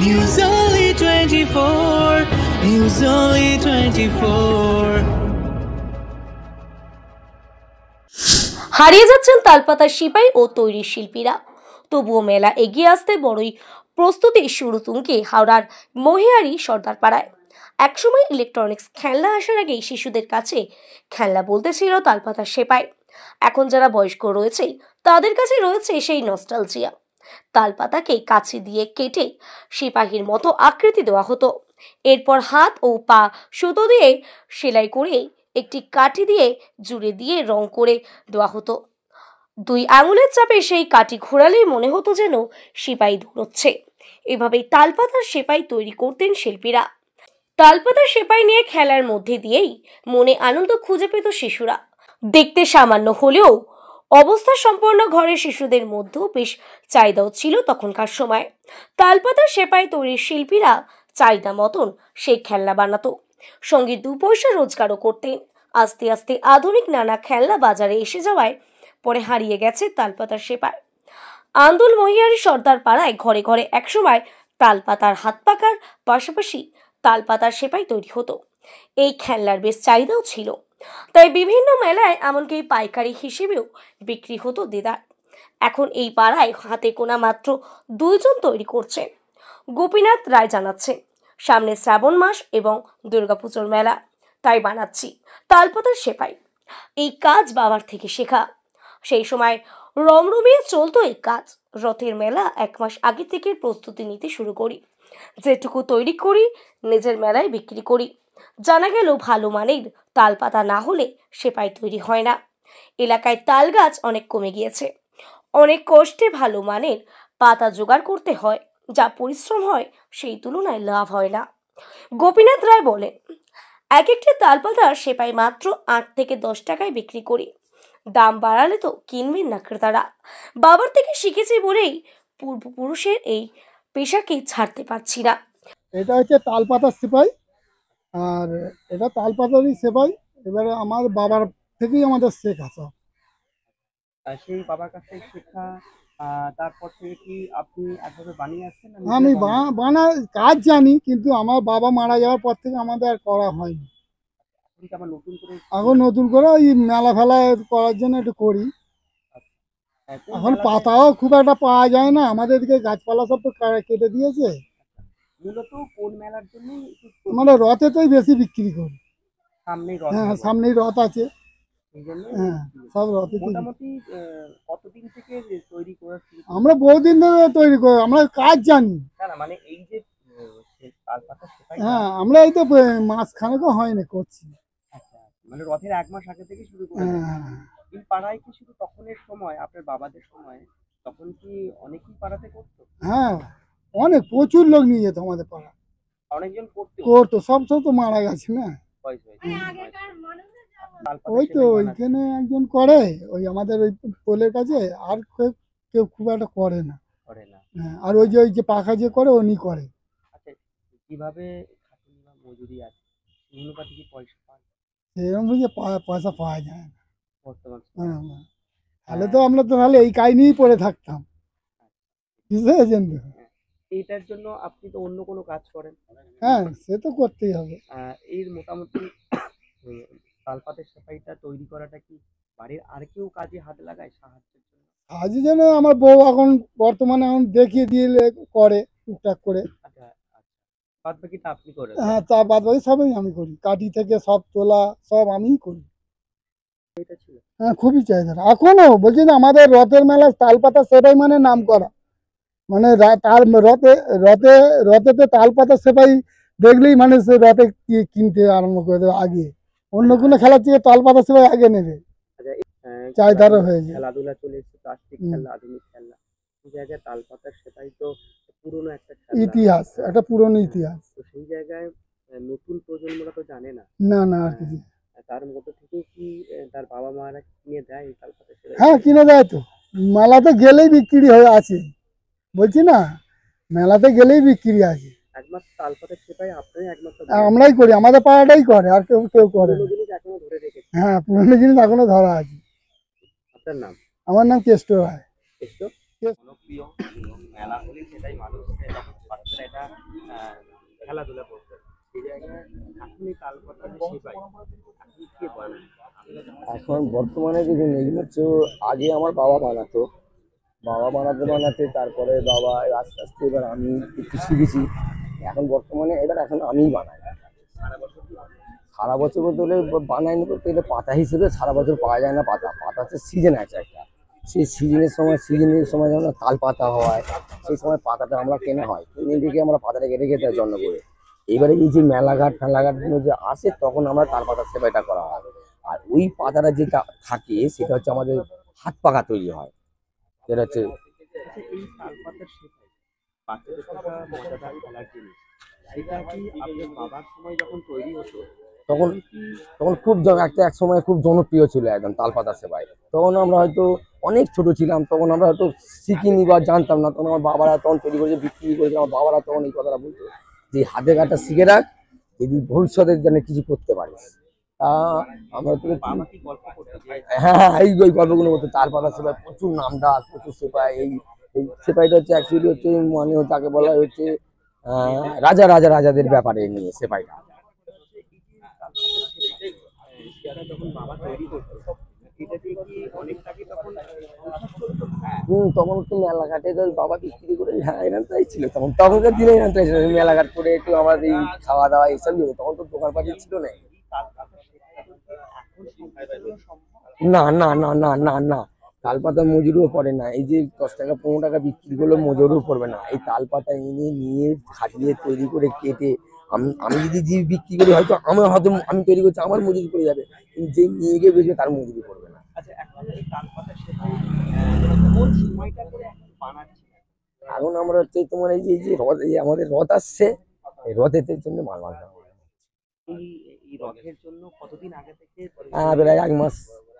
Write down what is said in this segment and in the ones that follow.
News Only 24. News Only 24. হারিয়ে যাচ্ছেন তালপাতার সিপাই ও তৈরি শিল্পীরা। তবুও মেলা এগিয়ে আসতে বড়ই প্রস্তুতি শুরু তুঙ্গে হাওড়ার মহিয়ারি সর্দারপাড়ায়। একসময় ইলেকট্রনিক্স খেলনা আসার আগেই শিশুদের কাছে খেলনা বলতে ছিল তালপাতার সেপাই। এখন যারা বয়স্ক রয়েছে তাদের কাছে রয়েছে সেই নস্টালজিয়া। তালপাতাকে কাছে দিয়ে কেটে সিপাহীর মতো আকৃতি দেওয়া হতো, এরপর হাত ও পা সুতো দিয়ে সেলাই করে একটি কাঠি দিয়ে জুড়ে দিয়ে রং করে দেওয়া হতো। দুই আঙুলের চাপে সেই কাঠি ঘোরালেই মনে হতো যেন সিপাই দৌড়চ্ছে। এভাবেই তালপাতার সেপাই তৈরি করতেন শিল্পীরা। তালপাতার সেপাই নিয়ে খেলার মধ্যে দিয়েই মনে আনন্দ খুঁজে পেত শিশুরা। দেখতে সামান্য হলেও অবস্থা সম্পন্ন ঘরের শিশুদের মধ্যেও বেশ চাহিদাও ছিল তখনকার সময়। তালপাতার সেপাই তৈরির শিল্পীরা চাহিদা মতন সেই খেলনা বানাতো, সঙ্গে 2 পয়সা রোজগারও করতেন। আস্তে আস্তে আধুনিক নানা খেলনা বাজারে এসে যাওয়ায় পরে হারিয়ে গেছে তালপাতার সেপাই। আন্দুল মহিয়ারি সর্দার পাড়ায় ঘরে ঘরে একসময় তালপাতার হাত পাকার পাশাপাশি তালপাতার সেপাই তৈরি হতো। এই খেলনার বেশ চাহিদাও ছিল, তাই বিভিন্ন মেলায় এমনকি পাইকারি হিসেবেও বিক্রি হতো দেদার। এখন এই পাড়ায় হাতে গোনা মাত্র 2 জন তৈরি করছে। গোপীনাথ রায় জানাচ্ছে, সামনে শ্রাবণ মাস এবং দুর্গাপুজোর মেলা, তাই বানাচ্ছি তালপাতার সেপাই। এই কাজ বাবার থেকে শেখা। সেই সময় রমরমিয়ে চলতো এই কাজ। রথের মেলা 1 মাস আগে থেকে প্রস্তুতি নিতে শুরু করি, যেটুকু তৈরি করি নিজের মেলায় বিক্রি করি। জানা গেল ভালো মানের তালপাতা না হলে সেপাই তৈরি হয় না। এলাকায় তাল গাছ অনেক কমে গিয়েছে, অনেক কষ্টে ভালো মানের পাতা জোগাড় করতে হয়, যা পরিশ্রম হয় সেই তুলনায় লাভ হয় না। গোপীনাথ রায় বলেন, এক একটি তালপাতার সেপাই মাত্র 8 থেকে 10 টাকায় বিক্রি করি। দাম বাড়ালে তো কিনবেন না ক্রেতারা। বাবার থেকে শিখেছি বলেই পূর্বপুরুষের এই পেশাকে ছাড়তে পারছি না। এটা হচ্ছে তালপাতার সেপাই, আর এটা তালপাতারই সেপাই। এবারে আমার বাবার থেকেই আমাদের শেখা সব। সেই বাবার কাছ থেকে শেখা, তারপর থেকে কি আপনি একভাবে বানিয়ে আসছেন? আমি বানার কাজ জানি, কিন্তু আমার বাবা মারা যাওয়ার পর থেকে আমাদের আর করা হয়নি। এখন নতুন করে ওই মেলা ফেলা করার জন্য একটু করি। এখন পাতাও খুব একটা পাওয়া যায় না, আমাদের এদিকে গাছপালা সব তো কেটে দিয়েছে। মূলত কোন মেলার জন্য? মানে রথেতেই বেশি বিক্রি করি। হ্যাঁ, সামনেই রথ আছে। হ্যাঁ, সব রথে। মোটামুটি কতদিন থেকে তৈরি করা শুরু? আমরা বহুদিন ধরে তৈরি করি, আমরা কাজ জানি। না মানে এই যে তালপাতা সেপাই, হ্যাঁ, আমরা এই তো মাসখানেকও হয়নি করছি। আচ্ছা, মানে রথের 1 মাস আগে থেকে শুরু করে? এই পাড়ায় কি শুধু তখনের সময়, আপনার বাবাদের সময়, তখন কি অনেকেই পাড়াতে করতো? হ্যাঁ, অনেক প্রচুর লোক নিয়ে যেত আমাদের পাড়া। অনেকজন করতো, সব তো মারা গেছে না। ওই তো ওইখানে একজন করে, ওই আমাদের ওই পোলের কাছে, আর কেউ খুব একটা করে না। হ্যাঁ, আর ওই যে পাখা যে করে উনি করে। আচ্ছা, কিভাবে খাটুনি বা মজুরি আছে, অনুপাতে কি পয়সা পান? সেরকম বুঝে পয়সা পাওয়া যায় না বর্তমান হ্যাঁ, তাহলে তো আমরা তো তাহলে এই কাজ নিয়েই পড়ে থাকতাম, বুঝতে পেরেছেন তো? এইটার জন্য আপনি তো অন্য কোনো কাজ করেন? হ্যাঁ, সে তো করতেই হবে। এর মোটামুটি তালপাতের সেপাইটা তৈরি করাটা কি বাড়ির আর কেউ কাজে হাত লাগায় সাহায্যের জন্য? সাহায্যের জন্য আমার বউ এখন বর্তমানে এখন দেখিয়ে দিলে করে টুকটাক করে। আচ্ছা আচ্ছা, বাদ বাকিটা আপনি করেন? হ্যাঁ, তা বাদ বাকি সবই আমি করি, কাঠি থেকে সব তোলা সব আমিই করি। এটা ছিল হ্যাঁ, খুবই চাহিদা এখনো। বলছি না, আমাদের রথের মেলায় তালপাতা সেপাই মানে নাম করা। মানে তার রথেতে তালপাতা সেপাই দেখলেই মানে সে রথে কিনতে আরম্ভ করে দেবে আগে। অন্য কোনো খেলার থেকে তালপাতা সেপাই আগে নেবে, চাহিদারও হয়ে যায়। খেলাধুলা চলে এসেছে, প্লাস্টিক খেলনা, আধুনিক খেলনা, সেই জায়গায় তালপাতার সেপাই তো পুরনো একটা ইতিহাস, একটা পুরনো ইতিহাস। তো সেই জায়গায় নতুন প্রজন্মরা তো জানে না। না না, আর কিছু তার মধ্যে থেকে কি তার বাবা মারা কিনে দেয় এই তালপাতা সেপাই? হ্যাঁ, কিনে দেয় তো। মেলাতে গেলেই বিক্রি হয়ে আছে, বলছি না, মেলাতে গেলেই বিক্রি আছে। একমাত্র তালপাতা সেপাই আপনি একমাত্র? আমরাই করি, আমাদের পাড়াটাই করে, আর কেউ করে না। জিনিস এখনো ধরে রেখেছে? হ্যাঁ, পুরনো জিনিস এখনো ধরা আছে। আপনার নাম? আমার নাম কেষ্ট রায়। জনপ্রিয় মেলা হলে সেটাই মানুষ যখন বাচ্চারা এটা খেলাধুলা করতেন, সেই জায়গায় এখন এই তালপাতা যে সেপাই এখন কে বানায়? এখন বর্তমানে দেখুন এগুলো হচ্ছে আগে আমার বাবা বানাতো, বাবা বানাতে বানাতে তারপরে বাবা আস্তে আস্তে এবার আমি একটু শিখেছি। এখন বর্তমানে এখন আমিই বানাই। সারা বছর কি বানায়? সারা বছর বলতে হলে বানাইনি বলতে গেলে পাতা হিসেবে সারা বছর পাওয়া যায় না। পাতা পাতা হচ্ছে সিজন আছে একটা, সেই সিজনের সময় যেমন তাল পাতা হয়, সেই সময় পাতাটা আমরা কেনা হয়, কিনে রেখে আমরা পাতাটা কেটে খেতে হয় যত্ন করে। এবারে এই যে মেলাঘাটগুলো যে আসে তখন আমরা তাল পাতার সেবাইটা করা হয়। আর ওই পাতাটা যেটা থাকে সেটা হচ্ছে আমাদের হাত পাখা তৈরি হয়, যেটা হচ্ছে আচ্ছা, এই তালপাতার সেপাই বাচ্চাদের একটা মজাদার খেলার জিনিস, সেটা কি আপনার বাবার সময় যখন তৈরি হতো তখন কি? তখন খুব এক সময় খুব জনপ্রিয় ছিল একদম তালপাতা সেবাই। তখন আমরা হয়তো অনেক ছোট ছিলাম, তখন আমরা হয়তো শিখিনি বা জানতাম না। তখন আমার বাবারা তখন তৈরি করেছে, বিক্রি করেছে। আমার বাবারা তখন এই কথাটা বলতো যে হাতে কাটা শিখে রাখ, যদি ভবিষ্যতে যেন কিছু করতে পারিস। তা আমরা তো বাবা কি গল্প করতো যে হ্যাঁ, এই ওই গল্পগুলো বলতো তালপাতা সেবাই প্রচুর নামডাক, প্রচুর সেপাই। এই সেপাইটা হচ্ছে অ্যাকচুয়ালি হচ্ছে মানে তাকে বলা হয় হচ্ছে রাজাদের ব্যাপারে নিয়ে সেপাইটা। সেটা যখন বাবা তৈরি করতো এটা দিয়ে কি অনেকটাকে তখন সংসার চলতো? তখন একটু মেলাঘাটে তো বাবা বিক্রি করে, হ্যাঁ এরকমটাই ছিল তখন, তখনকার দিনে এরকমটাই ছিল। মেলাঘাট করে একটু আমাদের এই খাওয়া দাওয়া এইসব ছিল, তখন তো দোকানপাটি ছিল না। এখন সংসার সম্ভব? না না না না না না, তালপাতা মজুরিও পড়ে না। এই যে 10 টাকা 15 টাকা বিক্রি করলে মজুরিও পড়বে না। এই তালপাতা এনে নিয়ে খাটিয়ে তৈরি করে কেটে আমি যদি যে বিক্রি করি হয়তো আমি তৈরি করছি আমার মজুরি পড়ে যাবে, কিন্তু যে নিয়ে গিয়ে বেচবে তার মজুরি পড়বে না। আচ্ছা, এখন এই তালপাতার সেপাই কোন সময়টা করে বানাচ্ছি? এখন আমরা হচ্ছে তোমার এই যে রথ, এই আমাদের রথ আসছে, এই রথের জন্য মাল মাল এই এই রথের জন্য কতদিন আগে থেকে প্রায় 1 মাস,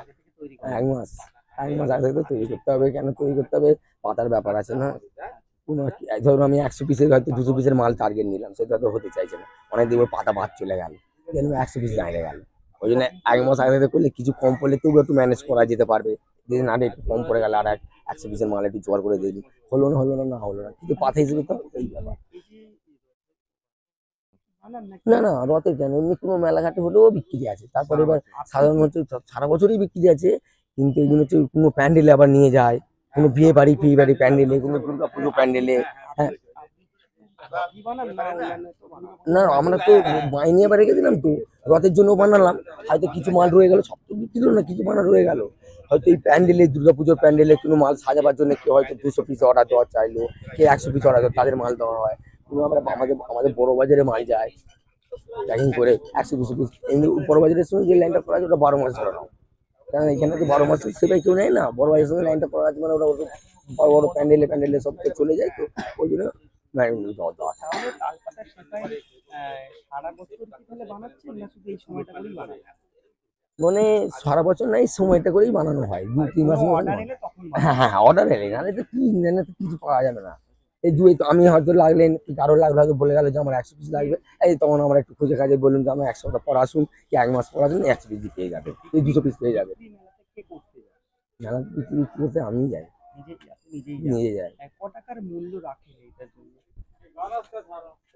আগে থেকে তৈরি করা? 1 মাস 1 মাস আগে থেকে তৈরি করতে হবে। কেন তৈরি করতে হবে? পাতার ব্যাপার আছে না। ধরুন আমি 100 পিসের হয়তো 200 পিসের মাল টার্গেট নিলাম, সেটা তো হতে চাইছে না। অনেক দিন পাতা বাদ চলে গেল, 100 পিস দাঁড়িয়ে গেল। ওই জন্য 1 মাস আগে থেকে করলে কিছু কম পড়লে তবু একটু ম্যানেজ করা যেতে পারবে। যেদিন আরে একটু কম পড়ে গেল আর 100 পিসের মাল একটু জোগাড় করে দিন, হলো না কিন্তু পাতা হিসেবে তো এই ব্যাপার। বানান নাকি? না রথে কেন, এমনি কোনো মেলাঘাটে হলেও বিক্রি আছে। তারপরে এবার সাধারণ হচ্ছে সারা বছরই বিক্রি আছে, কিন্তু এগুলো হচ্ছে কোনো প্যান্ডেলে আবার নিয়ে যায়, কোনো বিয়ে বাড়ি প্যান্ডেলে, কোনো দুর্গা পুজো প্যান্ডেলে। হ্যাঁ, কি বানান না অন্যান্য তো বানান? না আমরা তো মাইনে আবার রেখে দিলাম তো, রথের জন্য বানালাম। হয়তো কিছু মাল রয়ে গেল, সব তো বিক্রি হলো না, কিছু বানা রয়ে গেল। হয়তো এই প্যান্ডেলে দুর্গাপুজোর প্যান্ডেলে কোনো মাল সাজাবার জন্য কেউ হয়তো 200 পিস অর্ডার দেওয়া চাইলো, কে 100 পিস অর্ডার দেওয়া, তাদের মাল দেওয়া হয়। কোনো আমরা আমাদের বড় বাজারে মাল যায় প্যাকিং করে 100-200 পিস। এমনি বড় বাজারের সঙ্গে যে লাইনটা করা আছে ওটা 12 মাস ধরে নাও, কারণ এখানে তো 12 মাস সেটাই কেউ নেয় না। বড় বাজারের সঙ্গে লাইনটা করা আছে মানে ওটা বড় বড় প্যান্ডেলে সব চলে যায়, তো ওই জন্য দেওয়া থাকে। তাহলে তালপাতার সেপাই সারা বছর কি তাহলে বানাচ্ছেন না শুধু এই সময়টা করেই বানান? মানে সারা বছর না, এই সময়টা করেই বানানো হয়, 2-3 মাস মতো। অর্ডার এলে তখন বানান? হ্যাঁ অর্ডার এলে, নাহলে তো কি নাহলে তো কিছু পাওয়া যাবে না। এই তো আমি হয়তো লাগলেন কারো লাগলো, হয়তো বলে গেল যে আমার 100 পিস লাগবে, এই তখন আমরা একটু খুঁজে কাজে বললাম যে আমার 1 সপ্তাহ পর আসুন কি 1 মাস পর আসুন, 100 পিস পেয়ে যাবে, এই 200 পিস পেয়ে যাবে। এই মেলাতে কে করতে যায়? মেলা বিক্রি করতে আমি যাই, নিজেই নিজে যাই। ক টাকার মূল্য রাখেন এইটার জন্য?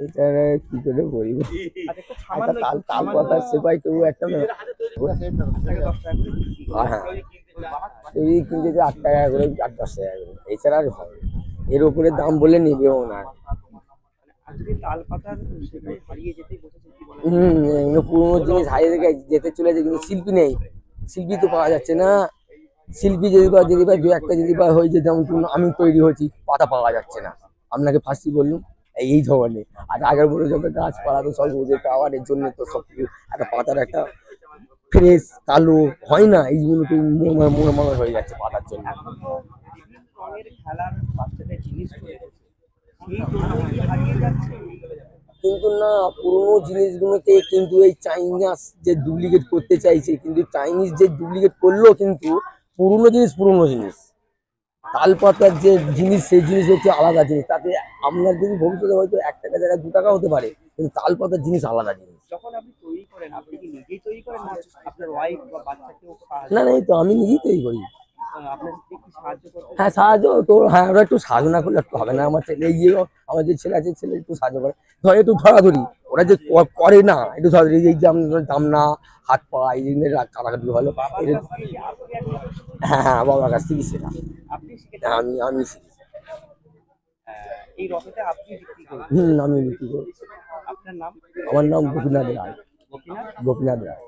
এটা কি করে বলবো, আচ্ছা, খুব একটা সামান্য তাল পাতার সেপাই তবু একটা থেকে 10 টাকা করে বিক্রি করেন। হ্যাঁ এই কিনতে যে 8 টাকা করে 8-10 টাকা করে, এছাড়া আর হয় না। এর উপরে দাম বলে নিবেও না। আজকে তালপাতার সেপাই হারিয়ে যেতেই বসেছে কি বলেন? এগুলো পুরোনো জিনিস হারিয়ে যেতে চলেছে, কিন্তু শিল্পী নেই, শিল্পী তো পাওয়া যাচ্ছে না। শিল্পী যদি বা দু একটা যদি বা হয়েছে, যেমন ধরুন আমি তৈরি হয়েছি, পাতা পাওয়া যাচ্ছে না। আপনাকে ফার্স্টই বললাম এই ধরনের। আর আগের বলে যত গাছপালা তো সব রোদের পাওয়ারের জন্য তো সব কিছু একটা পাতার একটা ফ্রেশ কালো হয় না, এইগুলো তো মনে হয়ে যাচ্ছে পাতার জন্য। এখন তো বিভিন্ন রঙের খেলার বাচ্চাদের জিনিস তৈরি হচ্ছে, সেই জন্য কি হারিয়ে যাচ্ছে? কিন্তু না, পুরোনো জিনিসগুলোকে কিন্তু এই চাইনিজ যে ডুপ্লিকেট করতে চাইছে, কিন্তু চাইনিজ যে ডুপ্লিকেট করলো, কিন্তু পুরোনো জিনিস তালপাতার যে জিনিস সেই জিনিস হচ্ছে আলাদা জিনিস। তাতে আপনার যদি ভবিষ্যতে হয়তো 1 টাকা জায়গায় 2 টাকা হতে পারে, কিন্তু তালপাতার জিনিস আলাদা জিনিস। যখন আপনি তৈরি করেন আপনি কি নিজেই তৈরি করেন না আপনার ওয়াইফ বা বাচ্চাকেও না এই তো আমি নিজেই তৈরি করি। আপনার স্ত্রী কি সাহায্য করতে? হ্যাঁ সাহায্য তো, হ্যাঁ ওরা একটু সাহায্য না করলে একটু হবে না। আমার ছেলে গিয়ে, আমার যে ছেলে আছে ছেলে একটু সাহায্য করে, ধর একটু ধরাধরি, ওরা যে করে না একটু ধরাধরি, এই যে দাম না হাত পা এই জিনিস কাটাকাটি ভালো। বাবার কাছ থেকে কি আপনি একবার হ্যাঁ হ্যাঁ বাবার কাছ থেকে সেটা আপনি শিখেছেন? আমি শিখেছি। এই রথেতে আপনি বিক্রি করেন? আমি বিক্রি করি। আপনার নাম? আমার নাম গোপীনাথ রায়। গোপীনাথ? গোপীনাথ রায়।